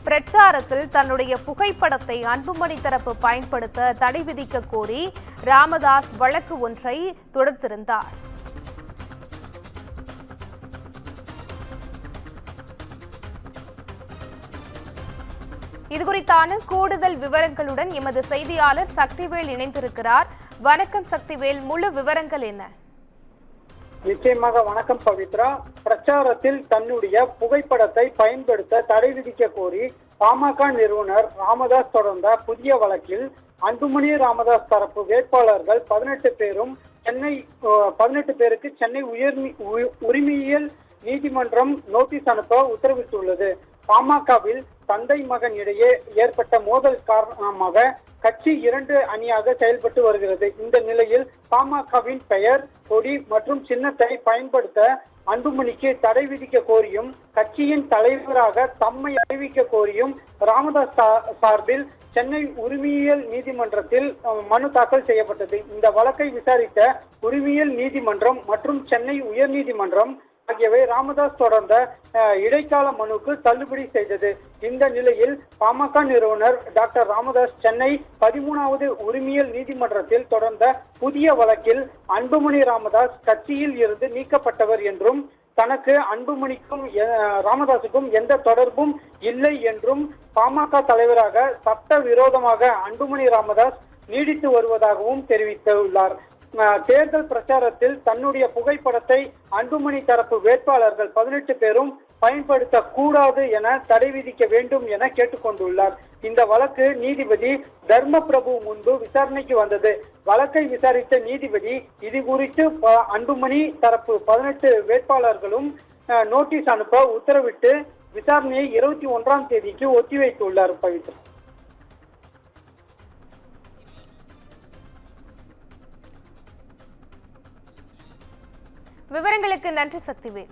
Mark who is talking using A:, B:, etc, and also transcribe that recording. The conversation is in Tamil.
A: பிரச்சாரத்தில் தன்னுடைய புகைப்படத்தை அன்புமணி தரப்பு பயன்படுத்த தடை விதிக்க கோரி ராமதாஸ் வழக்கு ஒன்றை தொடுத்திருந்தார். இதுகுறித்தான கூடுதல் விவரங்களுடன் எமது செய்தியாளர் சக்திவேல் இணைந்திருக்கிறார். வணக்கம் சக்திவேல், முழு விவரங்கள் என்ன?
B: நிச்சயமாக வணக்கம் பவித்ரா. பிரச்சாரத்தில் தன்னுடைய புகைப்படத்தை பயன்படுத்த தடை விதிக்க கோரி பாமக நிறுவனர் ராமதாஸ் தொடர்ந்த புதிய வழக்கில் அன்புமணி ராமதாஸ் தரப்பு வேட்பாளர்கள் 18 பேருக்கு சென்னை உரிமையியல் நீதிமன்றம் நோட்டீஸ் அனுப்ப உத்தரவிட்டுள்ளது. பாமகவில் தந்தை மகன் இடையே ஏற்பட்ட மோதல் காரணமாக கட்சி 2 அணியாக செயல்பட்டு வருகிறது. இந்த நிலையில் பாமகவின் பெயர், கொடி மற்றும் சின்னத்தை பயன்படுத்த அன்புமணிக்கு தடை விதிக்க கோரியும் கட்சியின் தலைவராக தம்மை அறிவிக்க கோரியும் ராமதாஸ் சார்பில் சென்னை உரிமையியல் நீதிமன்றத்தில் மனு தாக்கல் செய்யப்பட்டது. இந்த வழக்கை விசாரித்த உரிமையியல் நீதிமன்றம் மற்றும் சென்னை உயர்நீதிமன்றம் ஆகியவை ராமதாஸ் தொடர்ந்த இடைக்கால மனுக்கு தள்ளுபடி செய்தது. இந்த நிலையில் பாமக நிறுவனர் டாக்டர் ராமதாஸ் சென்னை 13வது உரிமையியல் நீதிமன்றத்தில் தொடர்ந்த புதிய வழக்கில் அன்புமணி ராமதாஸ் கட்சியில் இருந்து நீக்கப்பட்டவர் என்றும் தனக்கு அன்புமணிக்கும் ராமதாஸுக்கும் எந்த தொடர்பும் இல்லை என்றும் பாமக தலைவராக சட்ட விரோதமாக அன்புமணி ராமதாஸ் நீடித்து வருவதாகவும் தெரிவித்துள்ளார். தேர்தல் பிரச்சாரத்தில் தன்னுடைய புகைப்படத்தை அன்புமணி தரப்பு வேட்பாளர்கள் 18 பேரும் பயன்படுத்தக்கூடாது என தடை விதிக்க வேண்டும் என கேட்டுக்கொண்டுள்ளார். இந்த வழக்கு நீதிபதி தர்மபிரபு முன்பு விசாரணைக்கு வந்தது. வழக்கை விசாரித்த நீதிபதி இது குறித்து அன்புமணி தரப்பு 18 வேட்பாளர்களும் நோட்டீஸ் அனுப்ப உத்தரவிட்டு விசாரணையை 21ஆம் தேதிக்கு ஒத்திவைத்துள்ளார். பவித்ரா,
A: விவரங்களுக்கு நன்றி சக்திவேல்.